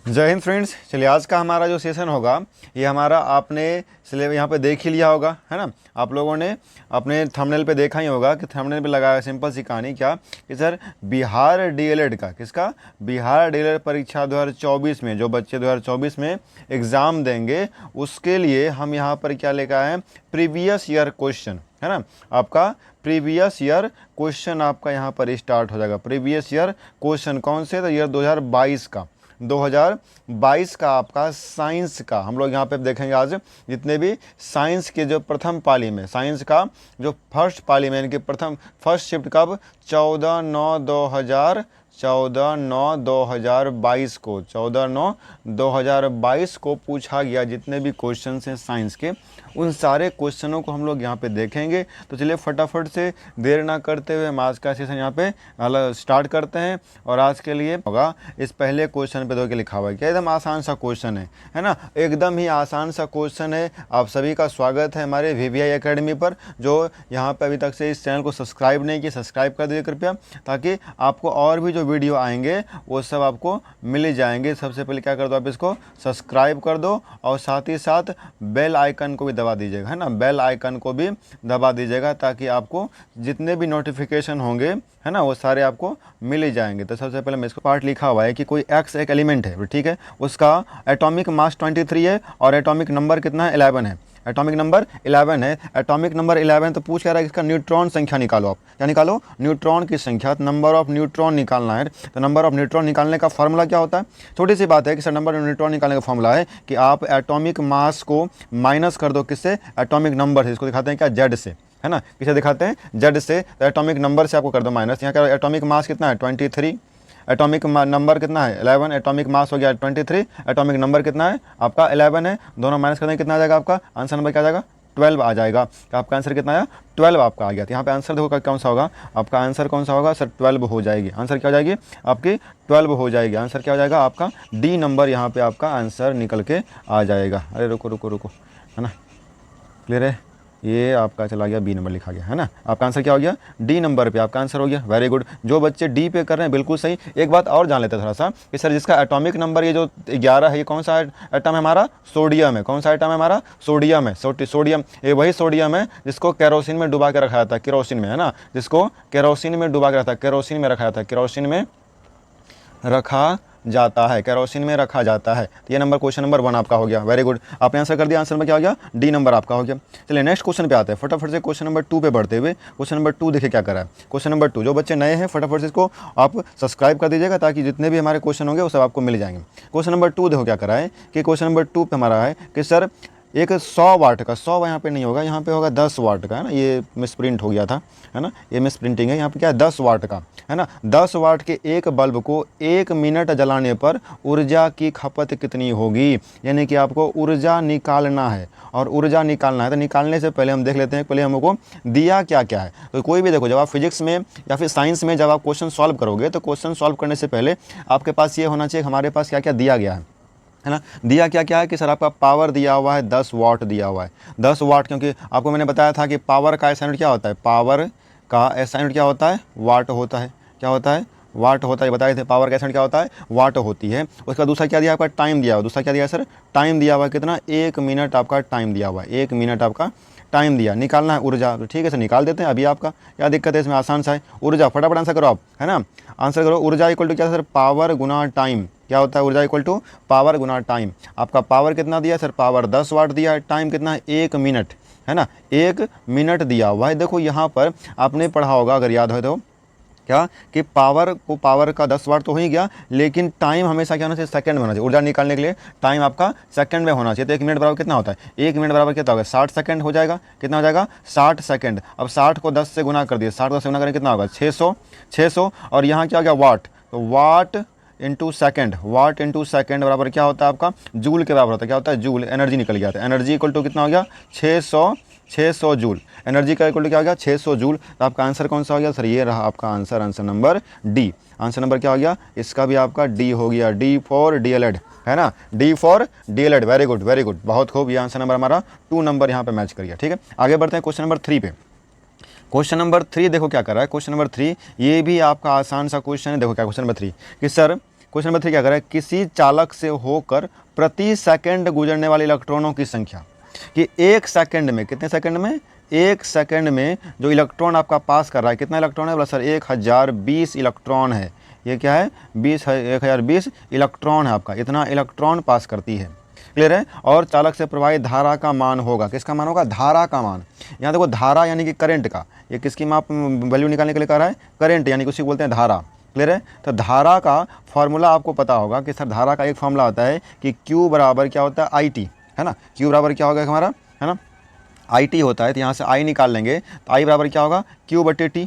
जय हिंद फ्रेंड्स। चलिए आज का हमारा जो सेशन होगा ये हमारा आपने सिलेबस यहाँ पे देख ही लिया होगा, है ना। आप लोगों ने अपने थंबनेल पे देखा ही होगा कि थंबनेल पे लगाया सिंपल सी कहानी क्या कि सर बिहार डीएलएड का किसका बिहार डीएलएड परीक्षा 2024 में जो बच्चे 2024 में एग्ज़ाम देंगे उसके लिए हम यहाँ पर क्या लेकर आए हैं, प्रीवियस ईयर क्वेश्चन, है ना। आपका प्रीवियस ईयर क्वेश्चन आपका यहाँ पर स्टार्ट हो जाएगा। प्रीवियस ईयर क्वेश्चन कौन से, तो ईयर 2022 का आपका साइंस का हम लोग यहाँ पे देखेंगे। आज जितने भी साइंस के जो प्रथम पाली में साइंस का जो फर्स्ट पाली में यानी कि फर्स्ट शिफ्ट कब 14/9/2022 को पूछा गया जितने भी क्वेश्चन हैं साइंस के उन सारे क्वेश्चनों को हम लोग यहाँ पे देखेंगे। तो चलिए फटाफट से देर ना करते हुए हम आज का सेशन यहाँ पे स्टार्ट करते हैं। और आज के लिए होगा इस पहले क्वेश्चन पे दो के लिखा हुआ है क्या, एकदम आसान सा क्वेश्चन है ना, एकदम ही आसान सा क्वेश्चन है। आप सभी का स्वागत है हमारे VVI एकेडमी पर। जो यहाँ पे अभी तक से इस चैनल को सब्सक्राइब नहीं किया सब्सक्राइब कर दीजिए कृपया, ताकि आपको और भी जो वीडियो आएंगे वो सब आपको मिल जाएंगे। सबसे पहले क्या कर दो, आप इसको सब्सक्राइब कर दो और साथ ही साथ बेल आइकन को भी दबा दीजिएगा, है ना। बेल आइकन को भी दबा दीजिएगा ताकि आपको जितने भी नोटिफिकेशन होंगे, है ना, वो सारे आपको मिल ही जाएंगे। तो सबसे पहले मैं इसको पार्ट लिखा हुआ है कि कोई एक्स एक एलिमेंट है, ठीक है, उसका एटॉमिक मास 23 है और एटॉमिक नंबर कितना है, 11 है। एटॉमिक नंबर 11 है। एटॉमिक नंबर 11 तो पूछ क्या रहा है, इसका न्यूट्रॉन संख्या निकालो। आप क्या निकालो, न्यूट्रॉन की संख्या। नंबर ऑफ न्यूट्रॉन निकालना है। तो नंबर ऑफ न्यूट्रॉन निकालने का फार्मूला क्या होता है, छोटी सी बात है कि सर नंबर ऑफ न्यूट्रॉन निकालने का फार्मूला है कि आप एटॉमिक मास को माइनस कर दो किससे, एटॉमिक नंबर से। इसको दिखाते हैं क्या, जेड से, है ना। किसे दिखाते हैं, जेड से। तो एटॉमिक नंबर से आपको कर दो माइनस। यहाँ का एटॉमिक मास कितना है, 23। एटॉमिक नंबर कितना है, 11। एटॉमिक मास हो गया 23, एटॉमिक नंबर कितना है आपका 11 है। दोनों माइनस करने कितना आ जाएगा, आपका आंसर नंबर क्या आ जाएगा, 12 आ जाएगा। तो आपका आंसर कितना आया, 12 आपका आ गया। तो यहाँ पे आंसर देखो कौन सा होगा, आपका आंसर कौन सा होगा सर, 12 हो जाएगी। आंसर क्या हो जाएगी आपकी, 12 हो जाएगी। आंसर क्या हो जाएगा आपका, डी नंबर यहाँ पे आपका आंसर निकल के आ जाएगा। अरे रुको रुको रुको, है ना, क्लियर है। ये आपका चला गया, बी नंबर लिखा गया, है ना। आपका आंसर क्या हो गया, डी नंबर पे आपका आंसर हो गया। Very good. जो बच्चे डी पे कर रहे हैं बिल्कुल सही। एक बात और जान लेते हैं थोड़ा सा कि सर जिसका एटॉमिक नंबर ये जो 11 है, ये कौन सा एटम है हमारा, सोडियम है। कौन सा एटम है हमारा, सोडियम है। सोडियम, ये वही सोडियम है जिसको केरोसिन में डुबा के रखा जाता है, केरोसिन में, है ना, जिसको केरोसिन में डुबा के रखा, केरोसिन में रखा जाता है, केरोसिन में रखा जाता है, केरोसिन में रखा जाता है। तो ये नंबर क्वेश्चन नंबर 1 आपका हो गया। वेरी गुड, आपने आंसर कर दिया। आंसर में क्या हो गया, डी नंबर आपका हो गया। चलिए नेक्स्ट क्वेश्चन पे आते हैं फटाफट से। क्वेश्चन नंबर 2 पे बढ़ते हुए, क्वेश्चन नंबर 2 देखिए क्या करा है। क्वेश्चन नंबर 2, जो बच्चे नए हैं फटाफट से इसको आप सब्सक्राइब कर दीजिएगा ताकि जितने भी हमारे क्वेश्चन होंगे वो सब आपको मिल जाएंगे। क्वेश्चन नंबर 2 देखो क्या करा है कि क्वेश्चन नंबर 2 पे हमारा है कि सर एक 100 वाट का, 100 यहाँ पे नहीं होगा, यहाँ पे होगा 10 वाट का, है ना। ये मिस प्रिंट हो गया था, है ना, ये मिस प्रिंटिंग है। यहाँ पे क्या है, 10 वाट का, है ना। 10 वाट के एक बल्ब को 1 मिनट जलाने पर ऊर्जा की खपत कितनी होगी, यानी कि आपको ऊर्जा निकालना है। और ऊर्जा निकालना है तो निकालने से पहले हम देख लेते हैं पहले हमको दिया क्या क्या है। तो कोई भी देखो, जब आप फिजिक्स में या फिर साइंस में जब आप क्वेश्चन सॉल्व करोगे तो क्वेश्चन सॉल्व करने से पहले आपके पास ये होना चाहिए हमारे पास क्या क्या दिया गया है ना। दिया क्या क्या है कि सर आपका पावर दिया हुआ है 10 वाट दिया हुआ है। 10 वाट, क्योंकि आपको मैंने बताया था कि पावर का एसआई यूनिट क्या होता है, पावर का एसआई यूनिट क्या होता है, वाट होता है। क्या होता है, वाट होता है। बताए थे पावर का एसआई यूनिट क्या होता है, वाट होती है। उसका दूसरा क्या दिया आपका, टाइम दिया हुआ। दूसरा क्या दिया सर, टाइम दिया हुआ कितना, 1 मिनट आपका टाइम दिया हुआ है। 1 मिनट आपका टाइम दिया। निकालना है ऊर्जा, तो ठीक है सर निकाल देते हैं अभी। आपका क्या दिक्कत है इसमें, आसान सा है। ऊर्जा फटाफट आंसर करो आप, है ना। आंसर करो, ऊर्जा इक्वल टू क्या सर, पावर गुना टाइम। क्या होता है, ऊर्जा इक्वल टू पावर गुना टाइम। आपका पावर कितना दिया सर, पावर 10 वाट दिया है। टाइम कितना है, 1 मिनट, है ना, 1 मिनट दिया हुआ है। देखो यहाँ पर आपने पढ़ा होगा अगर याद हो तो क्या कि पावर का 10 वाट तो हो ही गया, लेकिन टाइम हमेशा क्या होना चाहिए, सेकंड में होना चाहिए। ऊर्जा निकालने के लिए टाइम आपका सेकंड में होना चाहिए। तो 1 मिनट बराबर कितना होता है, 1 मिनट बराबर कितना होगा, 60 सेकंड हो जाएगा। कितना हो जाएगा, 60 सेकंड। अब 60 को 10 से गुना कर दिए, 60 को 10 से गुना करें कितना होगा, 600। और यहाँ क्या हो गया, वाट। तो वाट इंटू सेकेंड, वाट इंटू सेकेंड बराबर क्या होता है आपका, जूल के बराबर होता है। क्या होता है, जूल। एनर्जी निकल गया था। एनर्जी इक्वल टू कितना हो गया, 600 जूल। एनर्जी का इक्वल टू क्या हो गया, 600 जूल। तो आपका आंसर कौन सा हो गया सर, ये रहा आपका answer, answer number D. Answer number क्या हो गया, इसका भी आपका डी हो गया। डी फॉर डीएलएड, है ना, D for DElEd. Very good very good, बहुत खूब। ये आंसर नंबर हमारा 2 नंबर यहाँ पे मैच कर गया। ठीक है, आगे बढ़ते हैं क्वेश्चन नंबर 3 पे। क्वेश्चन नंबर 3 देखो क्या कर रहा है। क्वेश्चन नंबर 3 ये भी आपका आसान सा क्वेश्चन है। देखो क्या क्वेश्चन नंबर 3 कि सर क्वेश्चन नंबर 3 क्या कर रहा है, किसी चालक से होकर प्रति सेकंड गुजरने वाले इलेक्ट्रॉनों की संख्या, कि एक सेकंड में, कितने सेकंड में, एक सेकंड में जो इलेक्ट्रॉन आपका पास कर रहा है, कितना इलेक्ट्रॉन है बोला सर, 1020 इलेक्ट्रॉन है। ये क्या है, 1020 इलेक्ट्रॉन है आपका, इतना इलेक्ट्रॉन पास करती है। क्लियर है। और चालक से प्रवाहित धारा का मान होगा, किसका मान होगा, धारा का मान। यहाँ देखो धारा यानी कि करंट का, ये किसकी माप वैल्यू निकालने के लिए कह रहा है, करंट यानी कि उसी को बोलते हैं धारा। क्लियर है। तो धारा का फॉर्मूला आपको पता होगा कि सर धारा का एक फॉर्मूला आता है कि Q बराबर क्या होता है, IT, है ना। Q बराबर क्या होगा हमारा, है ना, IT होता है। तो यहाँ से I निकाल लेंगे तो I बराबर क्या होगा, Q/T।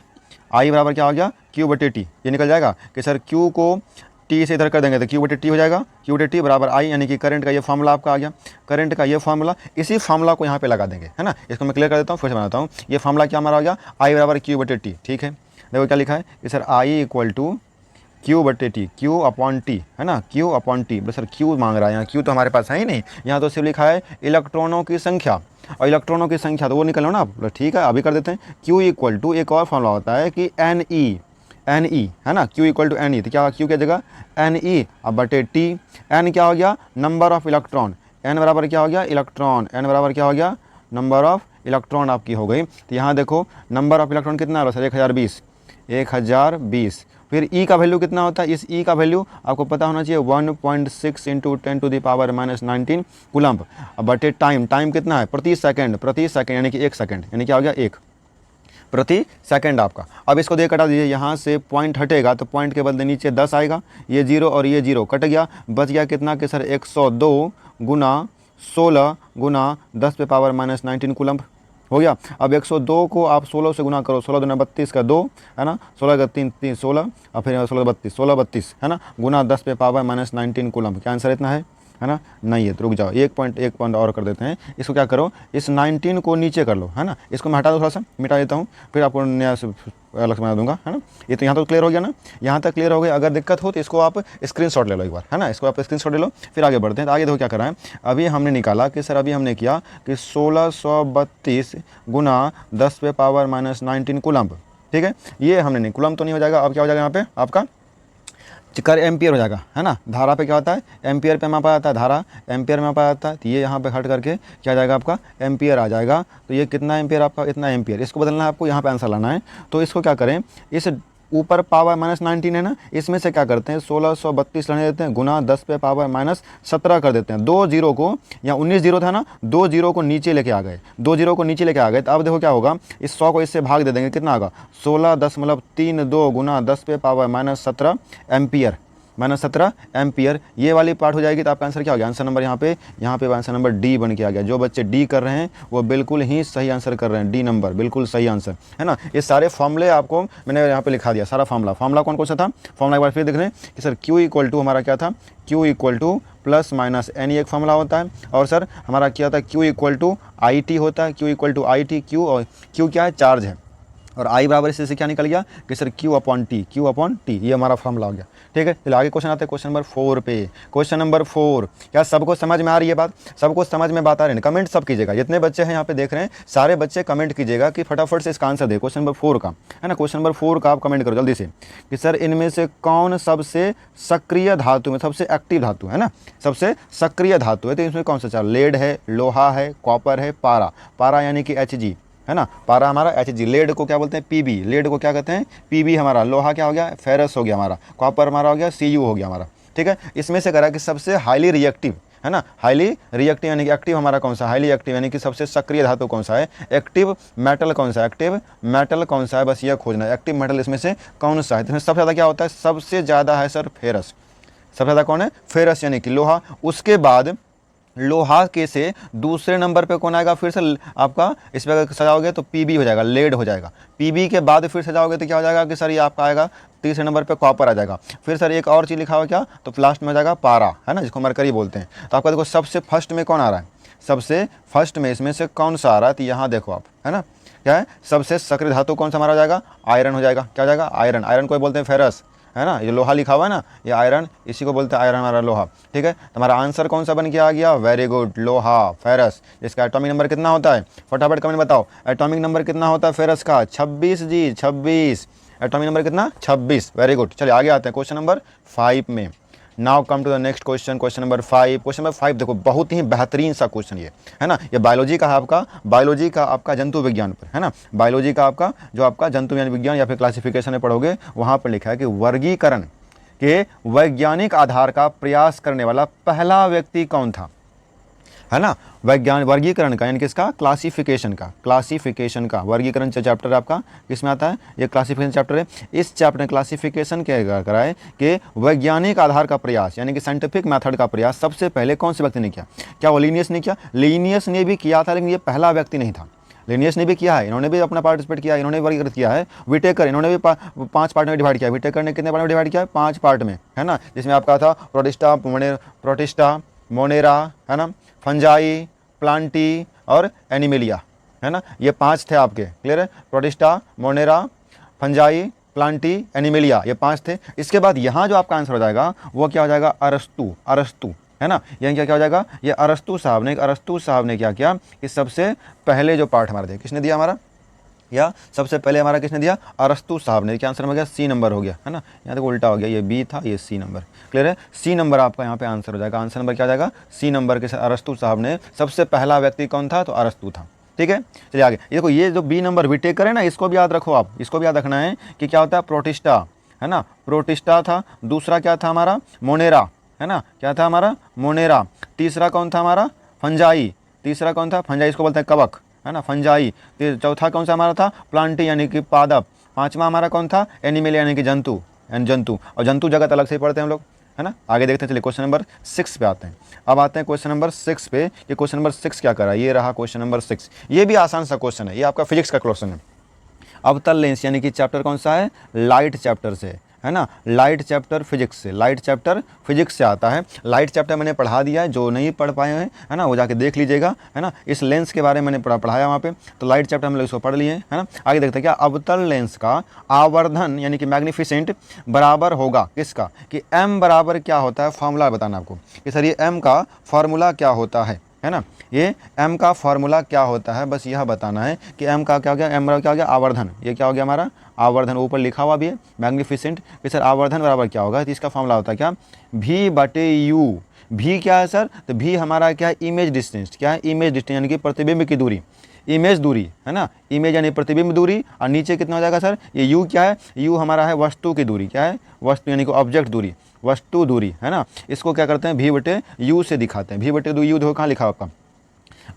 I बराबर क्या हो गया, Q/T। ये निकल जाएगा कि सर Q को T से इधर कर देंगे तो Q/T हो जाएगा। Q/T बराबर I, यानी कि करंट का ये फॉर्मूला आपका आ गया। करंट का ये फॉर्मूला, इसी फॉर्मूला को यहाँ पे लगा देंगे, है ना। इसको मैं क्लियर कर देता हूँ, फिर से बनाता हूँ। ये फॉर्मूला क्या हमारा आ गया, I बराबर Q/T। ठीक है, देखो क्या लिखा है कि sir I equal to Q/T, Q/T, है ना, Q/T। बस सर Q मांग रहा है, यहाँ Q तो हमारे पास है ही नहीं, यहाँ तो सिर्फ लिखा है इलेक्ट्रॉनों की संख्या, और इलेक्ट्रॉनों की संख्या तो वो निकल लो ना आप। ठीक है, अभी कर देते हैं। Q इक्वल टू, एक और फॉर्मूला होता है कि NE, है ना, Q इक्वल टू NE। तो क्या होगा, Q की जगह NE अब बटे T। N क्या हो गया, नंबर ऑफ इलेक्ट्रॉन। N बराबर क्या हो गया, इलेक्ट्रॉन। N बराबर क्या हो गया, नंबर ऑफ इलेक्ट्रॉन आपकी हो गई। तो यहाँ देखो नंबर ऑफ इलेक्ट्रॉन कितना है सर, 1020। फिर E का वैल्यू कितना होता है, इस E का वैल्यू आपको पता होना चाहिए 1.6 इंटू 10⁻⁻19 कूलम्ब बटे टाइम कितना है, प्रति सेकंड यानी कि 1 सेकंड, यानी क्या हो गया, 1 प्रति सेकंड आपका। अब इसको दे कटा दीजिए, यहाँ से पॉइंट हटेगा तो पॉइंट के बदले नीचे 10 आएगा, ये 0 और ये 0 कट गया, बच गया कितना कि सर 102 गुना 16 गुना 10⁻⁻19 कूलम्ब हो गया। अब 102 को आप 16 से गुना करो, 16 दूना 32 का 2, है ना, 16 का 3 16, और फिर 16 32, है ना, गुना 10⁻⁻19 कूलम्ब। क्या आंसर इतना है ना, नहीं है तो रुक जाओ, एक पॉइंट और कर देते हैं। इसको क्या करो, इस 19 को नीचे कर लो, है ना, इसको मैं हटा दो, थोड़ा सा मिटा देता हूँ, फिर आपको नया अलग से बना दूंगा, है ना। ये तो यहाँ तो क्लियर हो गया ना, यहाँ तक क्लियर हो गया। अगर दिक्कत हो तो इसको आप स्क्रीनशॉट ले लो एक बार, है ना, इसको आप स्क्रीनशॉट ले लो, फिर आगे बढ़ते हैं। तो आगे देखो क्या कर रहा है, अभी हमने निकाला कि सर, अभी हमने किया कि 1632 गुना 10⁻⁻19 कूलम्ब। ठीक है, ये हमने नहीं, कूलम्ब तो नहीं हो जाएगा, अब क्या हो जाएगा यहाँ पे आपका कर एम्पियर हो जाएगा, है ना। धारा पे क्या होता है, एम्पियर पे मापा जाता है, धारा एम्पियर में मापा जाता है। तो ये यहाँ पे हट करके क्या आ जाएगा आपका, एम्पियर आ जाएगा। तो ये कितना एम्पियर आपका, इतना एम्पियर, इसको बदलना है आपको, यहाँ पे आंसर लाना है। तो इसको क्या करें, इस ऊपर पावर -19 है ना, इसमें से क्या करते हैं 1632 लेने देते हैं, गुना 10⁻⁻17 कर देते हैं। 2 जीरो को, यहाँ 19 जीरो था ना, 2 जीरो को नीचे लेके आ गए, 2 जीरो को नीचे लेके आ गए। तो अब देखो क्या होगा, इस 100 को इससे भाग दे देंगे, कितना आएगा 16.32 गुना 10⁻⁻17 एम्पियर, -17 एम्पियर। ये वाली पार्ट हो जाएगी। तो आपका आंसर क्या हो गया, आंसर नंबर यहाँ पे आंसर नंबर डी बन के आ गया। जो बच्चे डी कर रहे हैं वो बिल्कुल ही सही आंसर कर रहे हैं, डी नंबर बिल्कुल सही आंसर, है ना। ये सारे फॉर्मूले आपको मैंने यहाँ पे लिखा दिया, सारा फॉर्मूला कौन सा था, फॉर्मूला एक बार फिर देख रहे हैं कि सर Q इक्वल टू हमारा क्या था, Q equal to plus minus n एक फॉर्मूला होता है, और सर हमारा क्या होता है, Q इक्वल टू IT होता है, Q equal to IT, Q और Q क्या है, चार्ज है, और I बराबर इससे क्या निकल गया कि सर Q/T, ये हमारा फॉर्मूला हो गया। ठीक है, चलिए आगे क्वेश्चन आते हैं, क्वेश्चन नंबर 4 पे। क्वेश्चन नंबर 4, क्या सबको समझ में आ रही है बात, सबको समझ में बात आ रही है, कमेंट सब कीजिएगा, जितने बच्चे हैं यहाँ पे देख रहे हैं सारे बच्चे कमेंट कीजिएगा कि फटाफट से इसका आंसर दे, क्वेश्चन नंबर 4 का, है ना। क्वेश्चन नंबर 4 का आप कमेंट करो जल्दी से कि सर इनमें से कौन सबसे सक्रिय धातु में, सबसे एक्टिव धातु है ना, सबसे सक्रिय धातु है। तो इसमें कौन सा चार, लेड है, लोहा है, कॉपर है, पारा यानी कि Hg, है ना, पारा हमारा Hg, लेड को क्या बोलते हैं Pb, लेड को क्या कहते हैं Pb हमारा, लोहा क्या हो गया फेरस हो गया हमारा, कॉपर हमारा हो गया Cu हो गया हमारा। ठीक है, इसमें से करा कि सबसे हाईली रिएक्टिव, है ना, हाईली रिएक्टिव यानी कि एक्टिव हमारा कौन सा, हाईली एक्टिव यानी कि सबसे सक्रिय धातु कौन सा है, एक्टिव मेटल कौन सा है, एक्टिव मेटल कौन सा है, बस ये खोजना है, एक्टिव मेटल इसमें से कौन सा है। इसमें सबसे ज़्यादा क्या होता है, सबसे ज़्यादा है सर फेरस, सबसे ज़्यादा कौन है, फेरस यानी कि लोहा। उसके बाद लोहा के से दूसरे नंबर पे कौन आएगा, फिर से आपका इस पर अगर सजाओगे तो Pb हो जाएगा, लेड हो जाएगा। Pb के बाद फिर सजाओगे तो क्या हो जाएगा कि सर ये आपका आएगा तीसरे नंबर पे कॉपर आ जाएगा। फिर सर एक और चीज़ लिखा हुआ क्या, तो लास्ट में हो जाएगा पारा, है ना, जिसको मरकरी बोलते हैं। तो आपका देखो सबसे फर्स्ट में कौन आ रहा है, सबसे फर्स्ट में इसमें से कौन सा आ रहा है, तो यहाँ देखो आप, है ना, क्या है सबसे सक्रिय धातु कौन सा हमारा हो जाएगा, आयरन हो जाएगा। क्या हो जाएगा, आयरन को बोलते हैं फेरस, है ना, ये लोहा लिखा हुआ है ना, ये आयरन, इसी को बोलते हैं आयरन हमारा लोहा। ठीक है, हमारा आंसर कौन सा बन के आ गया, वेरी गुड, लोहा फेरस। इसका एटॉमिक नंबर कितना होता है, फटाफट कमेंट बताओ, एटॉमिक नंबर कितना होता है फेरस का, 26 जी, 26, एटॉमिक नंबर कितना, 26, वेरी गुड। चलिए आगे आते हैं क्वेश्चन नंबर 5 में। Now come to the next question, question number 5। Question number 5 देखो, बहुत ही बेहतरीन सा क्वेश्चन ये है ना। ये बायोलॉजी का है आपका, बायोलॉजी का आपका जंतु विज्ञान पर है ना, बायोलॉजी का आपका जो आपका जंतु विज्ञान या फिर क्लासिफिकेशन में पढ़ोगे वहाँ पर लिखा है कि वर्गीकरण के वैज्ञानिक आधार का प्रयास करने वाला पहला व्यक्ति कौन था, है ना। वर्गीकरण का यानी किसका, क्लासिफिकेशन का वर्गीकरण चैप्टर आपका किसमें आता है, ये क्लासिफिकेशन चैप्टर है। इस चैप्टर में क्लासिफिकेशन क्या कराए कि वैज्ञानिक आधार का प्रयास यानी कि साइंटिफिक मेथड का प्रयास सबसे पहले कौन से व्यक्ति ने किया। क्या वो लीनियस ने किया? लीनियस ने भी किया था, लेकिन ये पहला व्यक्ति नहीं था। लीनियस ने भी किया है, इन्होंने भी अपना पार्टिसिपेट किया, इन्होंने वर्गीकृत किया है। विटेकर, इन्होंने भी 5 पार्ट में डिवाइड किया। विटेकर ने कितने पार्ट में डिवाइड किया है? 5 पार्ट में, है ना, जिसमें आपका था प्रोटिस्टा, मोनेरा, है ना, फंजाई, प्लांटी और एनिमेलिया, है ना। ये 5 थे आपके, क्लियर है। Protista, Monera, fungi, Plantae, animalia, ये 5 थे। इसके बाद यहाँ जो आपका आंसर हो जाएगा वो क्या हो जाएगा, अरस्तु, है ना। यहाँ क्या हो जाएगा, ये अरस्तु साहब ने क्या किया कि सबसे पहले जो पार्ट हमारा दिया, किसने दिया हमारा, या सबसे पहले हमारा किसने दिया, अरस्तु साहब ने। क्या आंसर हो गया, सी नंबर हो गया, है ना। यहाँ देखो उल्टा हो गया, ये बी था, ये सी नंबर, क्लियर है। सी नंबर आपका यहाँ पे आंसर हो जाएगा। आंसर नंबर क्या हो जाएगा, सी नंबर के। अरस्तु साहब ने सबसे पहला व्यक्ति कौन था, तो अरस्तु था, ठीक है। चलिए आगे, ये देखो ये जो बी नंबर विटेकर है ना, इसको भी याद रखो आप, इसको भी याद रखना है कि क्या होता है, प्रोटिस्टा, है ना, प्रोटिस्टा था। दूसरा क्या था हमारा, मोनेरा, है ना, क्या था हमारा, मोनेरा। तीसरा कौन था हमारा, फंजाई, इसको बोलते हैं कवक, है ना, फंजाई। चौथा कौन सा हमारा था, प्लांटी यानी कि पादप। 5वां हमारा कौन था, एनिमल यानी कि जंतु, और जंतु जगत अलग से ही पढ़ते हैं हम लोग, है ना। आगे देखते हैं, चलिए क्वेश्चन नंबर 6 पे आते हैं। अब आते हैं क्वेश्चन नंबर 6 पे। ये क्वेश्चन नंबर 6 क्या कर रहा है, ये रहा क्वेश्चन नंबर 6। ये भी आसान सा क्वेश्चन है, ये आपका फिजिक्स का क्वेश्चन है। अवतल लेंस यानी कि चैप्टर कौन सा है, लाइट चैप्टर से, है ना। लाइट चैप्टर फिजिक्स से आता है। लाइट चैप्टर मैंने पढ़ा दिया है, जो नहीं पढ़ पाए हैं, है ना, वो जाके देख लीजिएगा, है ना। इस लेंस के बारे में मैंने पढ़ाया वहाँ पे, तो लाइट चैप्टर हम लोग इसको पढ़ लिए, है ना। आगे देखते हैं क्या, अवतल लेंस का आवर्धन यानी कि मैग्निफिसेंट बराबर होगा किसका, कि m बराबर क्या होता है, फॉर्मूला बताना आपको कि सर ये m का फॉर्मूला क्या होता है ना। ये m का फॉर्मूला क्या होता है, बस यह बताना है कि m का क्या हो गया, m बराबर क्या हो गया, आवर्धन। ये क्या हो गया हमारा, आवर्धन, ऊपर लिखा हुआ भी है मैग्निफिसेंट कि सर आवर्धन बराबर क्या होगा, तो इसका फॉर्मूला होता है क्या, v/u। v क्या है सर, तो v हमारा क्या है, इमेज डिस्टेंस। क्या है, इमेज डिस्टेंस यानी कि प्रतिबिंब की दूरी, इमेज दूरी, है ना, इमेज यानी प्रतिबिंब दूरी। और नीचे कितना हो जाएगा सर, ये u क्या है, u हमारा है वस्तु की दूरी। क्या है, वस्तु यानी कि ऑब्जेक्ट दूरी, वस्तु दूरी, है ना। इसको क्या करते हैं, v/u से दिखाते हैं। v/u देखो कहाँ लिखा आपका,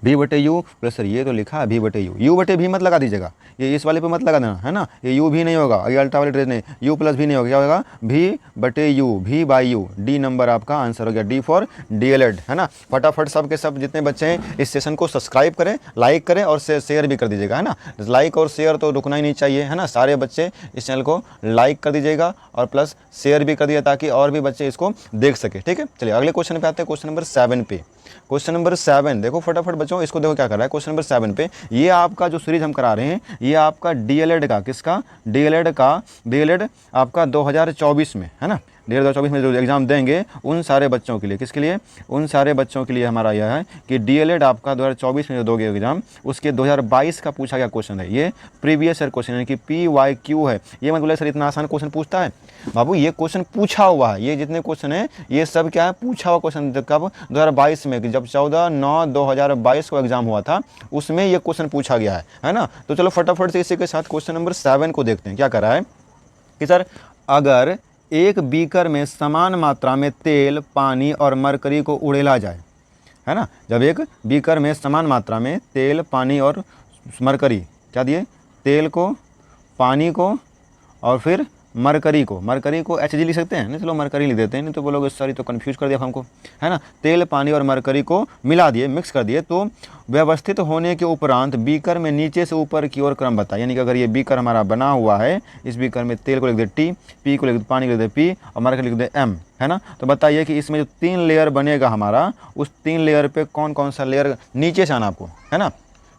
v/u प्लस सर ये तो लिखा है v/u, u/v मत लगा दीजिएगा, ये इस वाले पे मत लगा देना, है ना। ये u भी नहीं होगा, ये अल्ट्रा वाले ड्रेस नहीं, u प्लस भी नहीं होगा, क्या होगा, v/u, v/u। डी नंबर आपका आंसर हो गया, डी फॉर DLED, है ना। फटाफट सब के सब जितने बच्चे हैं इस सेशन को सब्सक्राइब करें, लाइक करें और शेयर भी कर दीजिएगा, है ना। लाइक और शेयर तो रुकना ही नहीं चाहिए, है ना। सारे बच्चे इस चैनल को लाइक कर दीजिएगा और प्लस शेयर भी कर दीजिए ताकि और भी बच्चे इसको देख सके, ठीक है। चलिए अगले क्वेश्चन पे आते हैं, क्वेश्चन नंबर 7 पे। क्वेश्चन नंबर 7 देखो फटाफट बच्चों, इसको देखो क्या कर रहा है। क्वेश्चन नंबर 7 पे ये आपका जो सीरीज हम करा रहे हैं, ये आपका DLED का, किसका, DLED आपका 2024 में, है ना। 2024 में जो एग्ज़ाम देंगे उन सारे बच्चों के लिए, किसके लिए, उन सारे बच्चों के लिए हमारा यह है कि DLED आपका 2024 में जो दोगे एग्ज़ाम, उसके 2022 का पूछा गया क्वेश्चन है। ये प्रीवियस ईयर क्वेश्चन यानी कि PYQ है। ये मत बोले सर इतना आसान क्वेश्चन पूछता है, बाबू ये क्वेश्चन पूछा हुआ है। ये जितने क्वेश्चन है ये सब क्या है, पूछा हुआ क्वेश्चन। कब, 2022 में, जब 14/9/2022 को एग्जाम हुआ था उसमें ये क्वेश्चन पूछा गया है ना। तो चलो फटाफट से इसी के साथ क्वेश्चन नंबर 7 को देखते हैं। क्या कर रहा है कि सर अगर एक बीकर में समान मात्रा में तेल, पानी और मरकरी को उड़ेला जाए, है ना। जब एक बीकर में समान मात्रा में तेल, पानी और मरकरी, क्या दिए, तेल को, पानी को और फिर मरकरी को Hg लिख सकते हैं, नहीं चलो मरकरी लिख देते हैं, नहीं तो बोलोगे सॉरी तो कन्फ्यूज कर दिया हमको, है ना। तेल, पानी और मरकरी को मिला दिए, मिक्स कर दिए, तो व्यवस्थित होने के उपरांत बीकर में नीचे से ऊपर की ओर क्रम बताए। यानी कि अगर ये बीकर हमारा बना हुआ है, इस बीकर में तेल को लिख दे T, P को लिख दे, पानी को लिख दे P और मरकरी लिख दे M, है ना। तो बताइए कि इसमें जो 3 लेयर बनेगा हमारा, उस 3 लेयर पे कौन कौन सा लेयर नीचे से आना आपको, है ना।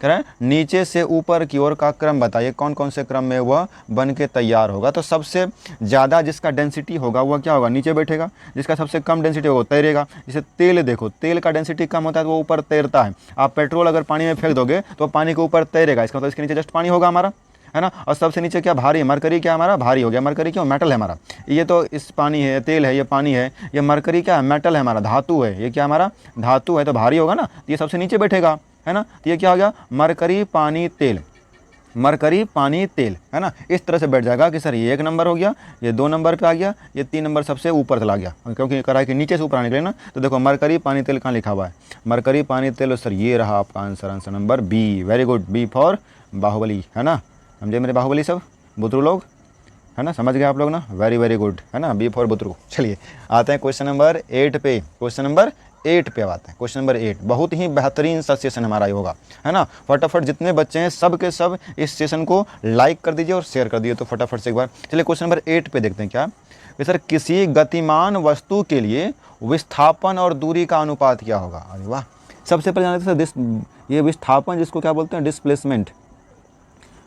कह रहा है नीचे से ऊपर की ओर का क्रम बताइए, कौन कौन से क्रम में वह बन के तैयार होगा। तो सबसे ज़्यादा जिसका डेंसिटी होगा वह क्या होगा, नीचे बैठेगा। जिसका सबसे कम डेंसिटी होगा तैरेगा। जैसे तेल देखो, तेल का डेंसिटी कम होता है तो वो ऊपर तैरता है। आप पेट्रोल अगर पानी में फेंक दोगे तो पानी के ऊपर तैरेगा, इसका मतलब इसके नीचे जस्ट पानी होगा हमारा। है ना। और सबसे नीचे क्या भारी है, मरकरी क्या हमारा भारी हो गया, मरकरी क्यों मेटल है हमारा, ये तो इस पानी है, तेल है, ये पानी है, ये मरकरी क्या है मेटल है हमारा, धातु है, ये क्या हमारा धातु है, तो भारी होगा ना, तो ये सबसे नीचे बैठेगा, है ना। तो ये क्या हो गया मरकरी पानी तेल, मरकरी पानी तेल, है ना। इस तरह से बैठ जाएगा कि सर ये 1 नंबर हो गया, ये 2 नंबर पे आ गया, ये 3 नंबर सबसे ऊपर चला गया, क्योंकि करा कि नीचे से ऊपर आने के लिए ना। तो देखो मरकरी पानी तेल कहाँ लिखा हुआ है, मरकरी पानी तेल, सर ये रहा आपका answer, answer number B. Very good, B for Baahubali, है ना। समझे मेरे बाहुबली सब बुतरू लोग, है ना, समझ गए आप लोग ना, वेरी वेरी गुड, है ना, बी फॉर बुतरू। चलिए आते हैं क्वेश्चन नंबर 8 पे, क्वेश्चन नंबर 8 पे आते हैं। क्वेश्चन नंबर 8 बहुत ही बेहतरीन सा सेशन हमारा ये होगा, है ना। फटाफट जितने बच्चे हैं सब के सब इस सेशन को लाइक कर दीजिए और शेयर कर दीजिए, तो फटाफट से एक बार। चलिए क्वेश्चन नंबर 8 पे देखते हैं क्या कि सर किसी गतिमान वस्तु के लिए विस्थापन और दूरी का अनुपात क्या होगा। अरे वाह, सबसे पहले जानते हैं सर ये विस्थापन जिसको क्या बोलते हैं, डिस्प्लेसमेंट,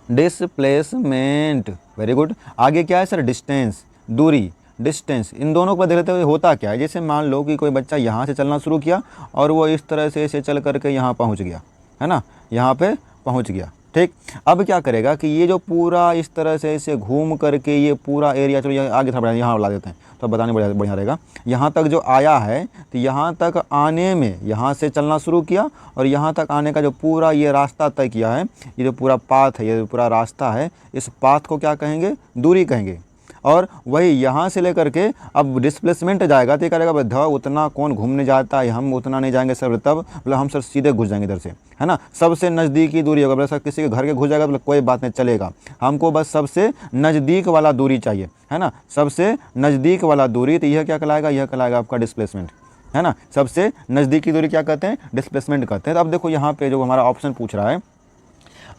डिस्प्लेसमेंट, वेरी गुड। आगे क्या है सर, डिस्टेंस, दूरी, डिस्टेंस। इन दोनों को देखते हुए होता क्या है, जैसे मान लो कि कोई बच्चा यहाँ से चलना शुरू किया और वो इस तरह से ऐसे चल करके यहाँ पहुँच गया, है ना, यहाँ पे पहुँच गया, ठीक। अब क्या करेगा कि ये जो पूरा इस तरह से ऐसे घूम करके ये पूरा एरिया, चलो ये आगे थोड़ा यहाँ ला देते हैं तो बताने बढ़िया रहेगा। यहाँ तक जो आया है तो यहाँ तक आने में यहाँ से चलना शुरू किया और यहाँ तक आने का जो पूरा ये रास्ता तय किया है, ये जो पूरा पाथ है, ये जो पूरा रास्ता है, इस पाथ को क्या कहेंगे, दूरी कहेंगे। और वही यहाँ से लेकर के अब डिस्प्लेसमेंट जाएगा तो ये करेगा भाई उतना कौन घूमने जाता है, हम उतना नहीं जाएंगे सर, तब बोले हम सर सीधे घुस जाएंगे इधर से, है ना। सबसे नज़दीकी दूरी होगा, बोले सर किसी के घर के घुस जाएगा, बोले कोई बात नहीं चलेगा, हमको बस सबसे नज़दीक वाला दूरी चाहिए, है ना, सबसे नज़दीक वाला दूरी। तो यह क्या कहलाएगा, यह कहलाएगा आपका डिस्प्लेसमेंट, है ना। सबसे नज़दीकी दूरी क्या कहते हैं, डिस्प्लेसमेंट कहते हैं। तो अब देखो यहाँ पे जो हमारा ऑप्शन पूछ रहा है,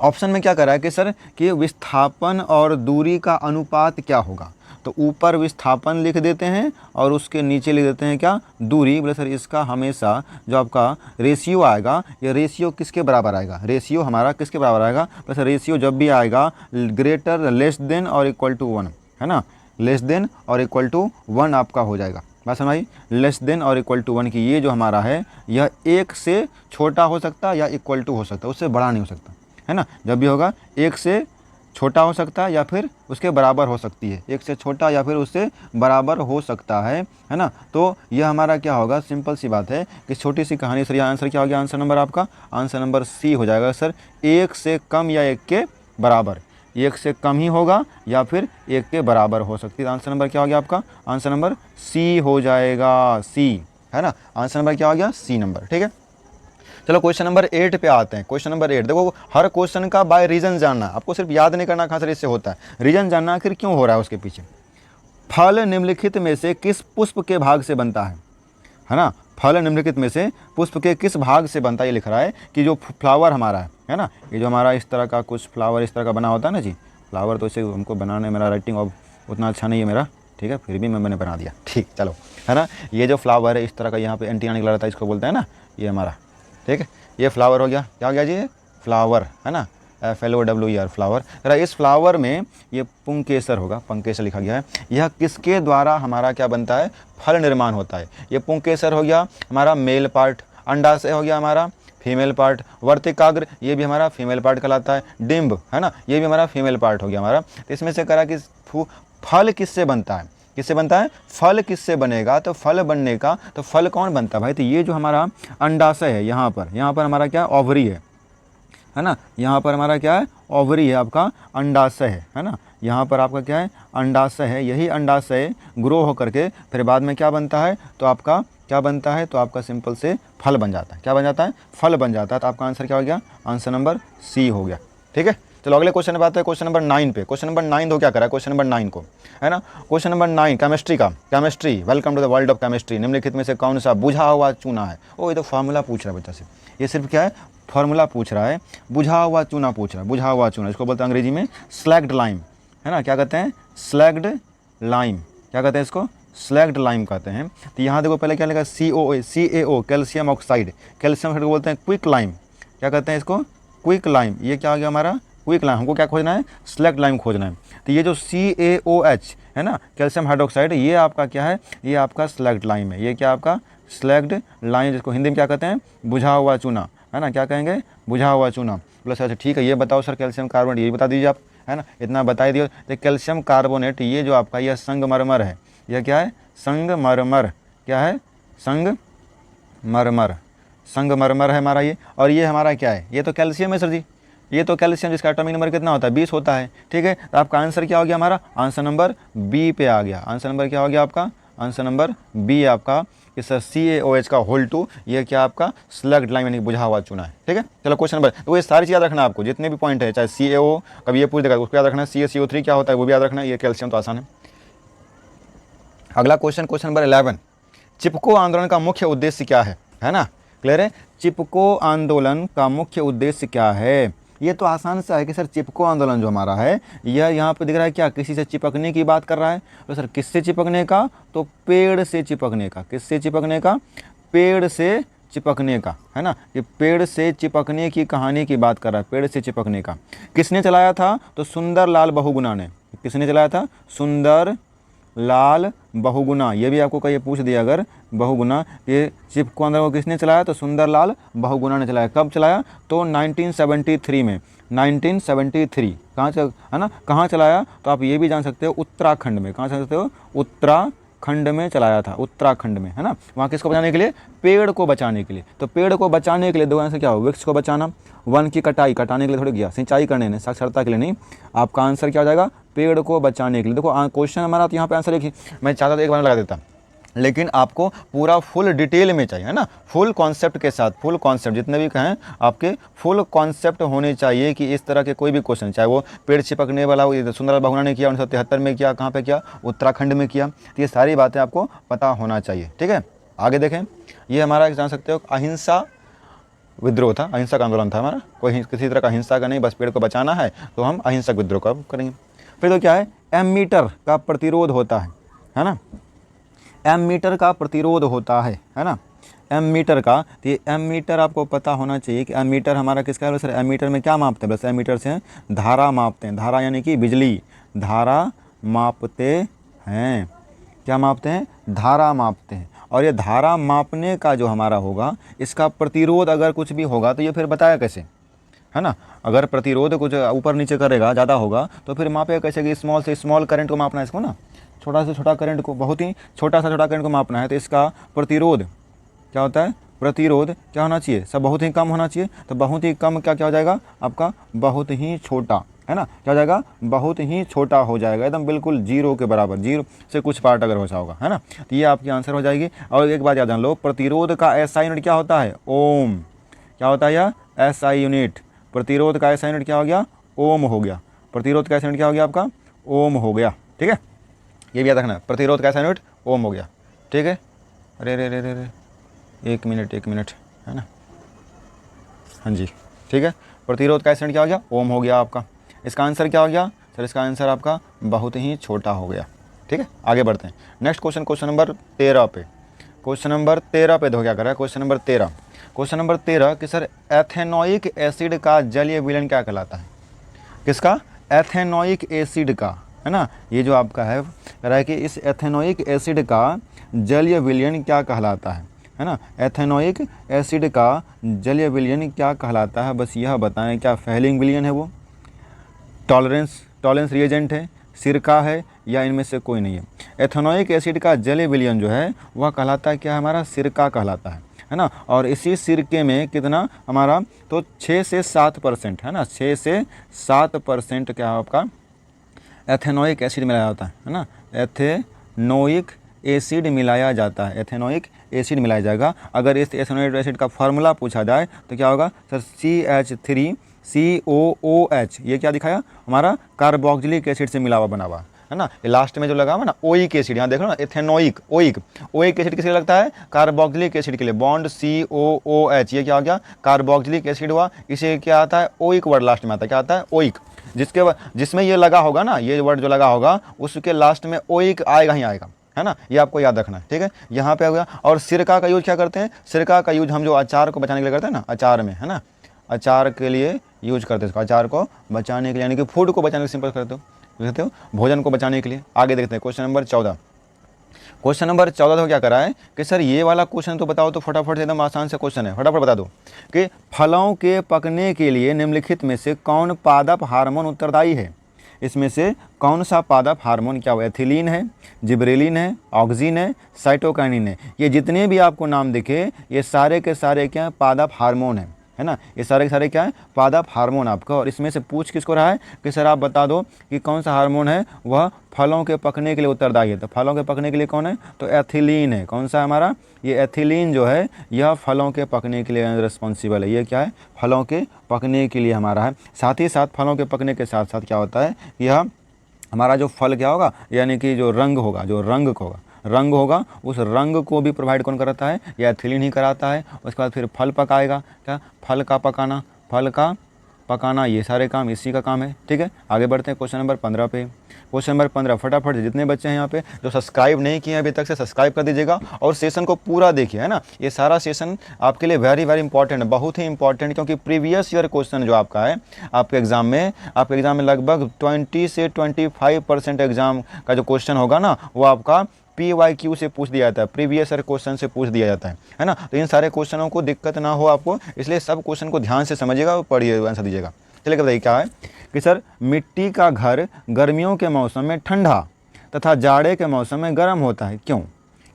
ऑप्शन में क्या कर रहा है कि सर कि विस्थापन और दूरी का अनुपात क्या होगा। तो ऊपर विस्थापन लिख देते हैं और उसके नीचे लिख देते हैं क्या, दूरी। बोले सर इसका हमेशा जो आपका रेशियो आएगा, ये रेशियो किसके बराबर आएगा, रेशियो हमारा किसके बराबर आएगा। बोले सर रेशियो जब भी आएगा ग्रेटर लेस देन और इक्वल टू 1, है ना, लेस देन और इक्वल टू 1 आपका हो जाएगा। बात समझाई, लेस देन और इक्वल टू 1 की ये जो हमारा है यह 1 से छोटा हो सकता है या इक्वल टू हो सकता है, उससे बड़ा नहीं हो सकता, है ना। जब भी होगा 1 से छोटा हो सकता है या फिर उसके बराबर हो सकती है, 1 से छोटा या फिर उससे बराबर हो सकता है ना। तो यह हमारा क्या होगा, सिंपल सी बात है कि छोटी सी कहानी। सर यह आंसर क्या हो गया, आंसर नंबर आपका आंसर नंबर सी हो जाएगा सर, 1 से कम या 1 के बराबर, 1 से कम ही होगा या फिर 1 के बराबर हो सकती है। आंसर नंबर क्या हो गया आपका, आंसर नंबर सी हो जाएगा, सी, है ना। आंसर नंबर क्या हो गया, सी नंबर, ठीक है। चलो क्वेश्चन नंबर 8 पे आते हैं। क्वेश्चन नंबर 8 देखो, हर क्वेश्चन का बाय रीजन जानना, आपको सिर्फ याद नहीं करना कहाँ से इससे होता है, रीजन जानना आखिर क्यों हो रहा है उसके पीछे। फल निम्नलिखित में से किस पुष्प के भाग से बनता है ना। फल निम्नलिखित में से पुष्प के किस भाग से बनता है, ये लिख रहा है कि जो फ्लावर हमारा है ना, ये जो हमारा इस तरह का कुछ फ्लावर इस तरह का बना होता है ना जी, फ्लावर तो इसे हमको बनाने, मेरा राइटिंग अब उतना अच्छा नहीं है मेरा, ठीक है, फिर भी मैंने बना दिया, ठीक, चलो, है ना। ये जो फ्लावर है इस तरह का, यहाँ पे एंटीना निकला रहता है, इसको बोलते हैं ना, ये हमारा, ठीक है, ये फ्लावर हो गया, क्या हो गया जी, फ्लावर, है ना, FLOWER फ्लावर। जरा इस फ्लावर में ये पुंकेसर होगा, पुंकेसर लिखा गया है, यह किसके द्वारा हमारा क्या बनता है, फल निर्माण होता है। ये पुंकेसर हो गया हमारा मेल पार्ट, अंडाशय हो गया हमारा फीमेल पार्ट, वर्तिकाग्र ये भी हमारा फीमेल पार्ट कहलाता है, डिम्ब, है ना, ये भी हमारा फीमेल पार्ट हो गया हमारा। तो इसमें से करा कि फल किससे बनता है, किससे बनता है, फल किससे बनेगा, तो फल बनने का, तो फल कौन बनता है भाई, तो ये जो हमारा अंडाशय है, यहाँ पर हमारा क्या ओवरी है ना, यहाँ पर हमारा क्या है, ओवरी है, आपका अंडाशय है ना, यहाँ पर आपका क्या है, अंडाशय है। यही अंडाशय ग्रो होकर के फिर बाद में क्या बनता है, तो आपका क्या बनता है, तो आपका सिंपल से फल बन जाता है, क्या बन जाता है, फल बन जाता है। तो आपका आंसर क्या हो गया, आंसर नंबर सी हो गया, ठीक है। चलो अगले क्वेश्चन पे आते हैं, क्वेश्चन नंबर 9 पे। क्वेश्चन नंबर 9 तो क्या करा है, क्वेश्चन नंबर 9 को, है ना, क्वेश्चन नंबर 9 केमिस्ट्री का, chemistry, welcome to the world of chemistry. निम्नलिखित में से कौन सा बुझा हुआ चूना है। ओ ये तो फार्मूला पूछ रहा है बच्चा से, ये सिर्फ क्या है, फार्मूला पूछ रहा है, बुझा हुआ चूना पूछ रहा है, बुझा हुआ चूना, इसको बोलते हैं अंग्रेजी में स्लैग्ड लाइम, है ना, क्या कहते हैं, स्लैग्ड लाइम, क्या कहते हैं इसको, स्लैग्ड लाइम कहते हैं। तो यहाँ देखो पहले क्या लिखा, CaO calcium oxide, calcium oxide को बोलते हैं क्विक लाइम, क्या कहते हैं इसको, क्विक लाइम। ये क्या आ गया हमारा, क्विक लाइम। हमको क्या खोजना है, स्लैग्ड लाइम खोजना है। तो ये जो CaOH है ना, कैल्शियम हाइड्रोक्साइड, ये आपका क्या है, ये आपका स्लैग्ड लाइम है, ये क्या आपका स्लैग्ड लाइम, जिसको हिंदी में क्या कहते हैं, बुझा हुआ चूना, है ना, क्या कहेंगे, बुझा हुआ चूना। प्लस अच्छा ठीक है, ये बताओ सर कैल्शियम कार्बोनेट, ये बता दीजिए आप, है ना, इतना बता ही दियो। तो कैल्शियम कार्बोनेट, ये जो आपका यह संगमरमर है, यह क्या है, संगमरमर, क्या है, संगमरमर, संगमरमर है हमारा ये। और ये हमारा क्या है, ये तो कैल्शियम है सर जी, ये तो कैल्शियम, जिसका एटॉमिक नंबर कितना होता है, 20 होता है। ठीक है, तो आपका आंसर क्या हो गया, हमारा आंसर नंबर बी पे आ गया। आंसर नंबर क्या हो गया आपका, आंसर नंबर बी आपका कि सर CaOH का होल 2, ये क्या आपका स्लग्ड लाइम यानी बुझा हुआ चूना है। ठीक है, चलो क्वेश्चन नंबर, तो ये सारी चीज़ याद रखना आपको, जितने भी पॉइंट है, चाहे CaO कभी ये पूछ देगा उसको याद रखना, CaCO3 क्या होता है वो भी याद रखना, ये कैल्शियम तो आसान है। अगला क्वेश्चन, क्वेश्चन नंबर 11, चिपको आंदोलन का मुख्य उद्देश्य क्या है ना, क्लियर है, चिपको आंदोलन का मुख्य उद्देश्य क्या है। ये तो आसान सा है कि सर चिपको आंदोलन जो हमारा है, यह यहाँ पे दिख रहा है क्या, किसी से चिपकने की बात कर रहा है। तो सर किससे चिपकने का, तो पेड़ से चिपकने का, किससे चिपकने का, पेड़ से चिपकने का, है ना, ये पेड़ से चिपकने की कहानी की बात कर रहा है, पेड़ से चिपकने का। किसने चलाया था, तो सुंदर लाल बहुगुणा ने। किसने चलाया था, सुंदर लाल बहुगुणा, ये भी आपको कहीं पूछ दिया अगर, बहुगुणा, ये चिपको आंदोलन को किसने चलाया, तो सुंदर लाल बहुगुणा ने चलाया। कब चलाया, तो 1973 में, 1973 कहाँ है ना, कहाँ चलाया, तो आप ये भी जान सकते हो उत्तराखंड में, कहाँ सकते हो, उत्तराखंड में चलाया था, उत्तराखंड में, है ना। वहाँ किसको बचाने के लिए, पेड़ को बचाने के लिए। तो पेड़ को बचाने के लिए दो आंसर क्या हो, वृक्ष को बचाना, वन की कटाई, कटाने के लिए थोड़ी गया, सिंचाई करने ने, साक्षरता के लिए नहीं। आपका आंसर क्या हो जाएगा, पेड़ को बचाने के लिए। देखो क्वेश्चन हमारा, तो यहाँ पे आंसर लिखिए, मैं चाहता था एक बार लगा देता, लेकिन आपको पूरा फुल डिटेल में चाहिए, है ना, फुल कॉन्सेप्ट के साथ, फुल कॉन्सेप्ट जितने भी कहें आपके फुल कॉन्सेप्ट होने चाहिए कि इस तरह के कोई भी क्वेश्चन, चाहे वो पेड़ चिपकने वाला हो, सुंदर बहुगुणा ने किया 1973 में किया, कहाँ पे किया, उत्तराखंड में किया, तो ये सारी बातें आपको पता होना चाहिए। ठीक है, आगे देखें, ये हमारा जान सकते हो अहिंसा विद्रोह था, अहिंसक आंदोलन था हमारा, कोई किसी तरह का हिंसा का नहीं, बस पेड़ को बचाना है तो हम अहिंसक विद्रोह का करेंगे। फिर तो क्या है, एमीटर का प्रतिरोध होता है ना, एमीटर का प्रतिरोध होता है ना, एमीटर का। तो ये एमीटर आपको पता होना चाहिए कि एमीटर हमारा किसका है, सर एमीटर में क्या मापते हैं, बस एमीटर से धारा मापते हैं, धारा यानी कि बिजली, धारा मापते हैं, क्या मापते हैं, धारा मापते हैं। और ये धारा मापने का जो हमारा होगा, इसका प्रतिरोध अगर कुछ भी होगा तो ये फिर बताया कैसे, है ना, अगर प्रतिरोध कुछ ऊपर नीचे करेगा, ज़्यादा होगा, तो फिर मापेगा कैसे कि स्मॉल से स्मॉल करंट को मापना है इसको ना, छोटा से छोटा करंट को, बहुत ही छोटा सा छोटा करंट को मापना है, तो इसका प्रतिरोध क्या होता है, प्रतिरोध क्या होना चाहिए, सब बहुत ही कम होना चाहिए। तो बहुत ही कम क्या क्या हो जाएगा आपका, बहुत ही छोटा, है ना, क्या हो जाएगा, बहुत ही छोटा हो जाएगा, एकदम बिल्कुल जीरो के बराबर, जीरो से कुछ पार्ट अगर हो होगा, है ना। तो ये आपकी आंसर हो जाएगी। और एक बात याद जान लो, प्रतिरोध का SI यूनिट क्या होता है, ओम, क्या होता है यह SI यूनिट, प्रतिरोध का SI यूनिट क्या हो गया, ओम हो गया, प्रतिरोध का SI यूनिट क्या हो गया आपका, ओम हो गया। ठीक है, ये भी याद रखना, प्रतिरोध का SI यूनिट ओम हो गया। ठीक है, अरे रे रे रे रे, एक मिनट, है ना, हाँ जी, ठीक है, प्रतिरोध का SI यूनिट क्या हो गया, ओम हो गया आपका। इसका आंसर क्या हो गया सर, इसका आंसर आपका बहुत ही छोटा हो गया। ठीक है, आगे बढ़ते हैं, नेक्स्ट क्वेश्चन, क्वेश्चन नंबर 13 पे, क्वेश्चन नंबर 13 पे देखो क्या कर रहा है, क्वेश्चन नंबर 13, क्वेश्चन नंबर 13 कि सर एथेनोइक एसिड का जलीय विलयन क्या कहलाता है, किसका, एथेनोइक एसिड का, है ना, ये जो आपका है कह रहा है कि इस एथेनोइक एसिड का जलीय विलयन क्या कहलाता है ना, एथेनोइक एसिड का जलीय विलयन क्या कहलाता है, बस यह बताएं, क्या फेलिंग विलयन है वो, टॉलरेंस रिएजेंट है, सिरका है, या इनमें से कोई नहीं है। एथेनोइक एसिड का जलीय विलयन जो है वह कहलाता है क्या, हमारा सिरका कहलाता है ना। और इसी सिरके में कितना हमारा, तो 6 से 7% है ना, 6 से 7% क्या है आपका एथेनोइक एसिड मिलाया होता है ना, एथेनोइक एसिड मिलाया जाता है, एथेनोइक एसिड मिलाया जाएगा। अगर इस एथेनोइक एसिड का फार्मूला पूछा जाए तो क्या होगा सर, CH3COOH, ये क्या दिखाया, हमारा कार्बोक्सिलिक एसिड से मिला हुआ बना हुआ, है ना। ये लास्ट में जो लगा हुआ ना ओइक एसिड, यहाँ देख लो ना, एथेनोइक, ओइक एसिड किसके लिए लगता है, कार्बोक्सिलिक एसिड के लिए, बॉन्ड COOH, ये क्या हो गया, कार्बोक्सिलिक एसिड हुआ, इसे क्या आता है, ओइक वर्ड लास्ट में आता है, क्या आता है, ओइक, जिसमें ये लगा होगा ना, ये वर्ड जो लगा होगा उसके लास्ट में ओइक आएगा ही आएगा, है ना, ये आपको याद रखना है। ठीक है, यहाँ पे हो गया। और सिरका का यूज क्या करते हैं, सिरका का यूज हम जो अचार को बचाने के लिए करते हैं ना, अचार में, है ना, अचार के लिए यूज करते हैं इसको, अचार को बचाने के लिए, यानी कि फूड को बचाने के सिंपल करते हो भोजन को बचाने के लिए। आगे देखते हैं क्वेश्चन नंबर 14, क्वेश्चन नंबर 14 तो क्या करा है कि सर ये वाला क्वेश्चन तो बताओ, तो फटाफट से, एकदम आसान से क्वेश्चन है, फटाफट बता दो कि फलों के पकने के लिए निम्नलिखित में से कौन पादप हार्मोन उत्तरदायी है। इसमें से कौन सा पादप हार्मोन क्या हो, एथिलीन है, जिब्रेलिन है, ऑक्सिन है, साइटोकाइनिन है। ये जितने भी आपको नाम दिखे ये सारे के सारे क्या पादप हार्मोन है ना, ये सारे के सारे क्या है पादप हार्मोन आपका। और इसमें से पूछ किसको रहा है कि सर आप बता दो कि कौन सा हार्मोन है वह फलों के पकने के लिए उत्तरदायी है। तो फलों के पकने के लिए कौन है, तो एथिलीन है। कौन सा हमारा, ये एथिलीन जो है यह फलों के पकने के लिए रिस्पॉन्सिबल है। ये क्या है, फलों के पकने के लिए हमारा है। साथ ही साथ फलों के पकने के साथ साथ क्या होता है, यह हमारा जो फल क्या होगा, यानी कि जो रंग होगा, जो रंग होगा उस रंग को भी प्रोवाइड कौन कराता है, या एथिलीन ही कराता है। उसके बाद फिर फल पकाएगा, क्या फल का पकाना ये सारे काम इसी का काम है। ठीक है, आगे बढ़ते हैं क्वेश्चन नंबर 15 पे। क्वेश्चन नंबर 15 फटाफट जितने बच्चे हैं यहाँ पे जो सब्सक्राइब नहीं किए अभी तक से सब्सक्राइब कर दीजिएगा और सेशन को पूरा देखिए, है ना। ये सारा सेशन आपके लिए वेरी वेरी इंपॉर्टेंट है, बहुत ही इंपॉर्टेंट, क्योंकि प्रीवियस ईयर क्वेश्चन जो आपका है आपके एग्जाम में लगभग 20 से 25% एग्जाम का जो क्वेश्चन होगा ना वो आपका PYQ से पूछ दिया जाता है, प्रीवियस ईयर क्वेश्चन से पूछ दिया जाता है ना। तो इन सारे क्वेश्चनों को दिक्कत ना हो आपको, इसलिए सब क्वेश्चन को ध्यान से समझिएगा और पढ़िए, आंसर दीजिएगा। चलिए बताइए क्या है कि सर मिट्टी का घर गर्मियों के मौसम में ठंडा तथा जाड़े के मौसम में गर्म होता है, क्यों?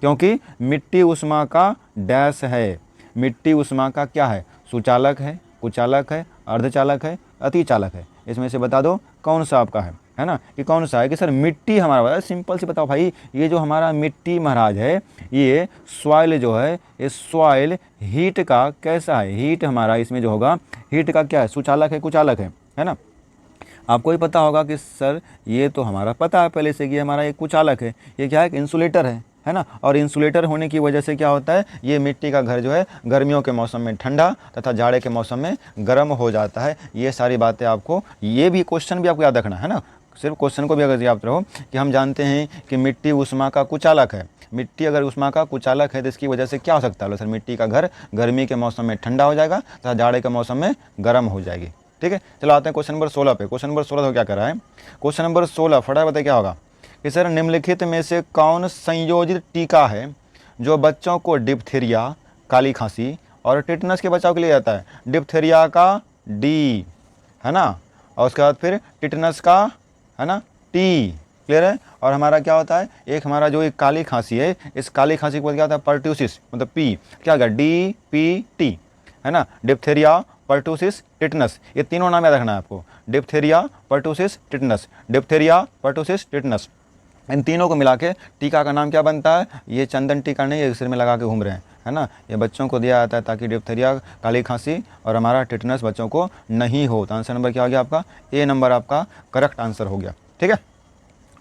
क्योंकि मिट्टी ऊष्मा का डैश है। मिट्टी ऊष्मा का क्या है, सुचालक है, कुचालक है, अर्धचालक है, अतिचालक है। इसमें से बता दो कौन सा आपका है ना, कि कौन सा है कि सर मिट्टी हमारा बता, सिंपल से बताओ भाई, ये जो हमारा मिट्टी महाराज है ये सॉइल जो है, ये सॉइल हीट का कैसा है, हीट हमारा इसमें जो होगा हीट का क्या है, सुचालक है, कुचालक है ना। आपको ही पता होगा कि सर ये तो हमारा पता है पहले से कि हमारा एक कुचालक है, ये क्या है, इंसुलेटर है ना। और इंसुलेटर होने की वजह से क्या होता है, ये मिट्टी का घर जो है गर्मियों के मौसम में ठंडा तथा जाड़े के मौसम में गर्म हो जाता है। ये सारी बातें आपको, ये भी क्वेश्चन भी आपको याद रखना है ना, सिर्फ क्वेश्चन को भी अगर याद रहो कि हम जानते हैं कि मिट्टी ऊष्मा का कुचालक है। मिट्टी अगर ऊष्मा का कुचालक है तो इसकी वजह से क्या हो सकता है, सर मिट्टी का घर गर्मी के मौसम में ठंडा हो जाएगा तथा जाड़े के मौसम में गर्म हो जाएगी। ठीक है, चलो आते हैं क्वेश्चन नंबर 16 पे। क्वेश्चन नंबर 16 तो क्या कर रहा है, क्वेश्चन नंबर 16 फटाफट बताइए क्या होगा कि सर निम्नलिखित में से कौन संयोजित टीका है जो बच्चों को डिप्थीरिया, काली खांसी और टिटनस के बचाव के लिए आता है। डिप्थीरिया का डी है ना, और उसके बाद फिर टिटनस का है ना टी, क्लियर है। और हमारा क्या होता है, एक हमारा जो एक काली खांसी है, इस काली खांसी को क्या होता है, पर्ट्यूसिस, मतलब पी क्या होगा, DPT है ना, डिप्थीरिया, पर्ट्यूसिस, टिटनस, ये तीनों नाम याद रखना है आपको। Diphtheria, pertussis, tetanus, diphtheria, pertussis, tetanus, इन तीनों को मिला के टीका का नाम क्या बनता है, ये चंदन टीका नहीं, ये सिर में लगा के घूम रहे हैं, है ना। ये बच्चों को दिया जाता है ताकि डिप्थीरिया, काली खांसी और हमारा टिटनस बच्चों को नहीं हो। तो आंसर नंबर क्या हो गया आपका, ए नंबर आपका करेक्ट आंसर हो गया। ठीक है,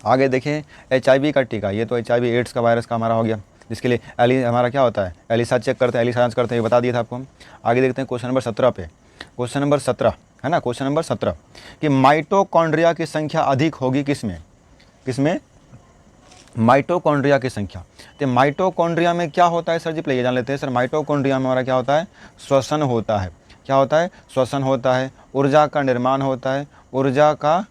आगे देखें HIV का टीका, ये तो HIV एड्स का वायरस का हमारा हो गया, जिसके लिए हमारा क्या होता है, एलिसा चेक करते हैं, एलिसा जांच करते हैं, ये बता दिया था आपको हम। आगे देखते हैं क्वेश्चन नंबर 17 पे। क्वेश्चन नंबर 17 है ना, क्वेश्चन नंबर 17 कि माइटोकॉन्ड्रिया की संख्या अधिक होगी किसमें माइटोकॉन्ड्रिया की संख्या। तो माइटोकॉन्ड्रिया में क्या होता है सर जी, पहले जान लेते हैं। सर माइटोकॉन्ड्रिया में हमारा क्या होता है, श्वसन होता है। क्या होता है, श्वसन होता है, ऊर्जा का निर्माण होता है, ऊर्जा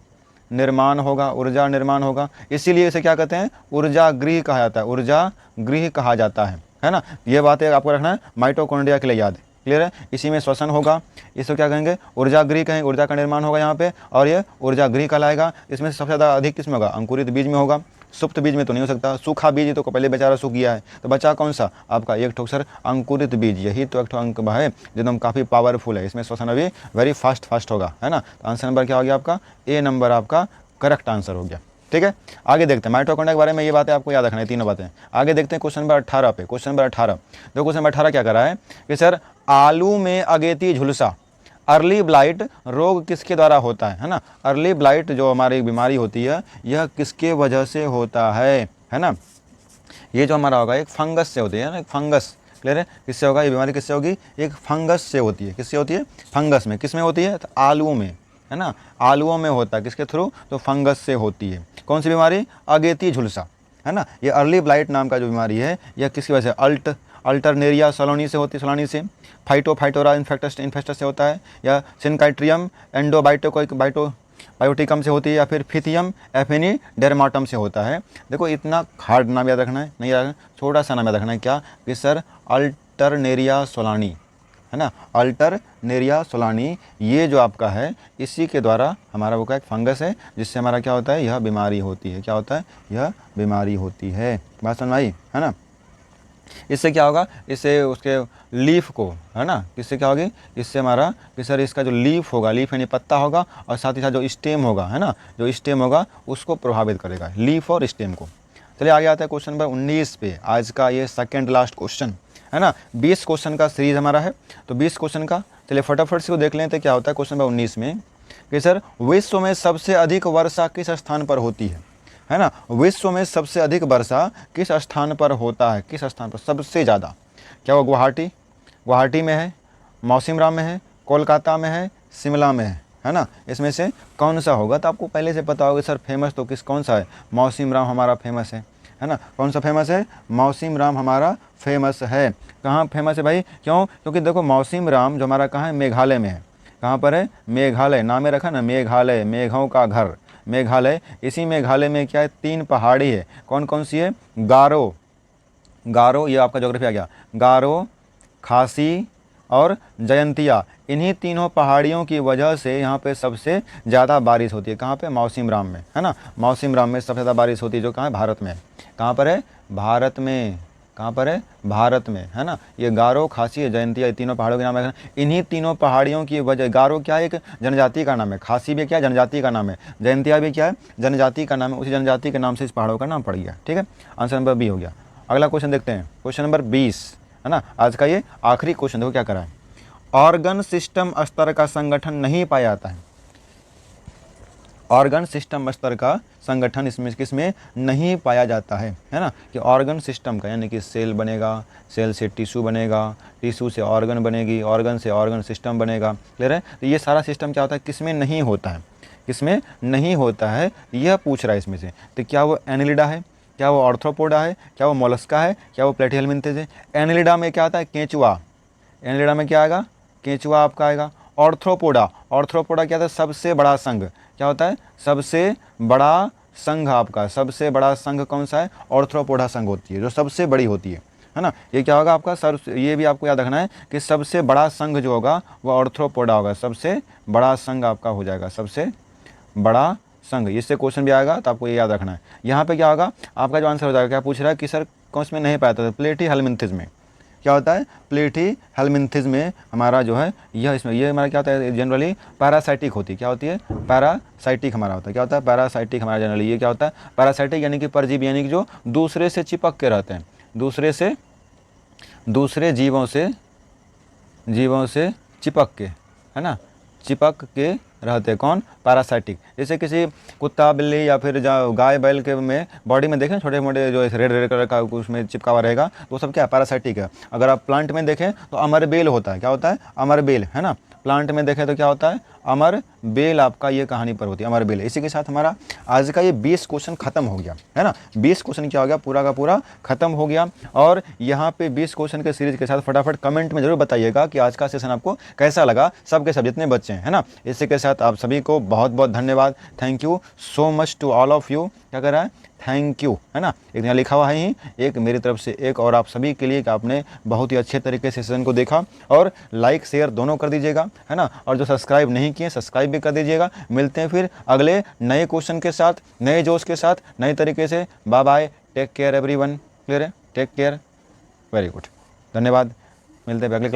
निर्माण होगा, इसीलिए इसे क्या कहते हैं, ऊर्जा गृह कहा जाता है, ऊर्जा गृह कहा जाता है ना। ये बातें आपको रखना है माइटोकॉन्ड्रिया के लिए याद है, क्लियर है। इसी में श्वसन होगा, इसको क्या कहेंगे, ऊर्जा गृह कहेंगे, ऊर्जा का निर्माण होगा यहाँ पे, और ये ऊर्जा गृह कहलाएगा। इसमें सबसे ज़्यादा अधिक किसमें होगा, अंकुरित बीज में होगा, सुप्त बीज में तो नहीं हो सकता। सूखा बीज तो पहले बेचारा सूख गया है, तो बचा कौन सा आपका, एक ठोक सर अंकुरित बीज, यही तो एक ठो अंक है जो काफ़ी पावरफुल है, इसमें श्वसन अभी वेरी फास्ट होगा, है ना। तो आंसर नंबर क्या हो गया आपका, ए नंबर आपका करेक्ट आंसर हो गया। ठीक है, आगे देखते हैं माइटोकॉन्ड्रिया के बारे में, ये बातें आपको याद रखना है, तीनों बातें। आगे देखते हैं क्वेश्चन नंबर 18 पे। क्वेश्चन नंबर 18 देखो, क्वेश्चन नंबर 18 क्या कर रहा है कि सर आलू में अगेती झुलसा, अर्ली ब्लाइट रोग किसके द्वारा होता है ना। अर्ली ब्लाइट जो हमारी बीमारी होती है यह किसके वजह से होता है ना। ये जो हमारा होगा एक फंगस से होती है ना, एक फंगस, क्लियर है। किससे होगा ये बीमारी, किससे होगी, एक फंगस से होती है। किससे होती है, फंगस में। किस में होती है, तो आलुओं में, है ना, आलुओं में होता है, किसके थ्रू, तो फंगस से होती है। कौन सी बीमारी, अगेती झुलसा, है ना। ये अर्ली ब्लाइट नाम का जो बीमारी है यह किसकी वजह से, अल्टरनेरिया सोलोनी से होती है, सोलानी से। फाइटोरा इन्फेस्टस से होता है, या सिनकाइट्रियम बायोटिकम से होती है, या फिर फिथियम एफिनिडेर्माटम से होता है। देखो इतना हार्ड नाम याद रखना है नहीं, याद रखना, छोटा सा नाम याद रखना है क्या कि सर अल्टरनेरिया सोलानी, है ना, अल्टरनेरिया सोलानी, ये जो आपका है इसी के द्वारा हमारा वो क्या एक फंगस है जिससे हमारा क्या होता है, यह बीमारी होती है। क्या होता है, यह बीमारी होती है। बात समझ आई, है ना। इससे क्या होगा, इससे उसके लीफ को, है ना, किससे क्या होगी, इससे हमारा कि सर इसका जो लीफ होगा, लीफ यानी पत्ता होगा, और साथ ही साथ जो स्टेम होगा, है ना, जो स्टेम होगा उसको प्रभावित करेगा, लीफ और स्टेम को। चलिए आगे आता है क्वेश्चन नंबर 19 पे, आज का ये सेकंड लास्ट क्वेश्चन है ना। 20 क्वेश्चन का सीरीज हमारा है, तो 20 क्वेश्चन का चलिए फटाफट से वो देख लें। तो क्या होता है क्वेश्चन नंबर 19 में कि सर विश्व में सबसे अधिक वर्षा किस स्थान पर होती है ना। विश्व में सबसे अधिक वर्षा किस स्थान पर होता है, किस स्थान पर सबसे ज़्यादा। क्या वो गुवाहाटी में है, मौसिनराम में है, कोलकाता में है, शिमला में है ना। इसमें से कौन सा होगा, तो आपको पहले से पता होगा सर फेमस तो कौन सा है, मौसिनराम हमारा फेमस है ना। कौन सा फेमस है, मौसिनराम हमारा फेमस है। कहाँ फेमस है भाई, क्यों, क्योंकि देखो मौसिनराम जो हमारा कहाँ है, मेघालय में है। कहाँ पर है, मेघालय, नाम में रखा ना, मेघालय, मेघों का घर मेघालय। इसी मेघालय में क्या है, 3 पहाड़ी है। कौन कौन सी है, गारो, ये आपका ज्योग्राफी आ गया, गारो, खासी और जयंतिया। इन्हीं तीनों पहाड़ियों की वजह से यहाँ पे सबसे ज़्यादा बारिश होती है। कहाँ पे, मौसिनराम में, है ना। मौसिनराम में सबसे ज़्यादा बारिश होती है, जो कहाँ है, भारत में। कहाँ पर है, भारत में। कहाँ पर है, भारत में, है ना। ये गारो, खासी, जयंतिया, ये तीनों पहाड़ों के नाम है। इन्हीं तीनों पहाड़ियों की वजह, गारो क्या है, एक जनजाति का नाम है, खासी भी क्या है, जनजाति का नाम है, जयंतिया भी क्या है, जनजाति का नाम है। उसी जनजाति के नाम से इस पहाड़ों का नाम पड़ गया। ठीक है, आंसर नंबर बी हो गया। अगला क्वेश्चन देखते हैं, क्वेश्चन नंबर 20, है ना। आज का ये आखिरी क्वेश्चन देखो क्या करा है, ऑर्गन सिस्टम स्तर का संगठन नहीं पाया जाता है। ऑर्गन सिस्टम स्तर का संगठन इसमें किसमें नहीं पाया जाता है ना। कि ऑर्गन सिस्टम का यानी कि सेल बनेगा, सेल से टिश्यू बनेगा, टिश्यू से ऑर्गन बनेगी, ऑर्गन से ऑर्गन सिस्टम बनेगा। क्लियर है, तो ये सारा सिस्टम क्या होता है, किसमें नहीं होता है, किसमें नहीं होता है, यह पूछ रहा है इसमें से। तो क्या वो एनिलिडा है, क्या वो आर्थ्रोपोडा है, क्या वो मोलस्का है, क्या वो प्लेटिहेल्मिन्थेस है। एनिलिडा में क्या आता है, केंचुआ। एनिलिडा में क्या आएगा, केंचुआ आपका आएगा। ऑर्थ्रोपोडा क्या होता है, सबसे बड़ा संघ। क्या होता है, सबसे बड़ा संघ आपका, सबसे बड़ा संघ कौन सा है, ऑर्थ्रोपोडा संघ होती है, जो सबसे बड़ी होती है ना। ये क्या होगा आपका सर, ये भी आपको याद रखना है कि सबसे बड़ा संघ जो होगा वो ऑर्थ्रोपोडा होगा। सबसे बड़ा संघ आपका हो जाएगा, सबसे बड़ा संघ। इससे क्वेश्चन भी आएगा तो आपको ये याद रखना है। यहाँ पे क्या होगा, आपका जो आंसर हो जाएगा, क्या पूछ रहा है कि सर कौन में नहीं पाया था, प्लेटिहेल्मिन्थेस में। क्या होता है, प्लेटिहेल्मिन्थेस में हमारा जो है यह, इसमें ये हमारा क्या होता है, जनरली पैरासाइटिक होती है। क्या होती है, पैरासाइटिक हमारा होता है। क्या होता है, पैरासाइटिक हमारा जनरली ये क्या होता है, पैरासाइटिक यानी कि परजीवी, यानी कि जो दूसरे से चिपक के रहते हैं, दूसरे जीवों से चिपक के, है ना, चिपक के रहते हैं। कौन, पैरासाइटिक। जैसे किसी कुत्ता, बिल्ली या फिर गाय बैल के में बॉडी में देखें छोटे मोटे जो रेड रेड कलर का उसमें चिपका हुआ रहेगा, तो वो सब क्या है, पैरासाइटिक है। अगर आप प्लांट में देखें तो अमरबेल होता है। क्या होता है, अमरबेल, है ना। प्लांट में देखें तो क्या होता है, अमरबेल आपका ये कहानी पर होती है, अमरबेल। इसी के साथ हमारा आज का ये 20 क्वेश्चन खत्म हो गया, है ना। 20 क्वेश्चन क्या हो गया, पूरा का पूरा खत्म हो गया। और यहाँ पे 20 क्वेश्चन के सीरीज के साथ फटाफट कमेंट में जरूर बताइएगा कि आज का सेशन आपको कैसा लगा, सबके सब जितने बच्चे हैं, है ना। इसी के साथ आप सभी को बहुत बहुत धन्यवाद। Thank you so much to all of you. क्या कर रहा है, थैंक यू, है ना। एक यहाँ लिखा हुआ है ही, एक मेरी तरफ से एक और आप सभी के लिए कि आपने बहुत ही अच्छे तरीके से सेशन को देखा, और लाइक शेयर दोनों कर दीजिएगा, है ना। और जो सब्सक्राइब नहीं किए सब्सक्राइब भी कर दीजिएगा। मिलते हैं फिर अगले नए क्वेश्चन के साथ, नए जोश के साथ, नए तरीके से। Bye bye, take care everyone. Clear है, टेक केयर, वेरी गुड, धन्यवाद। मिलते हैं अगले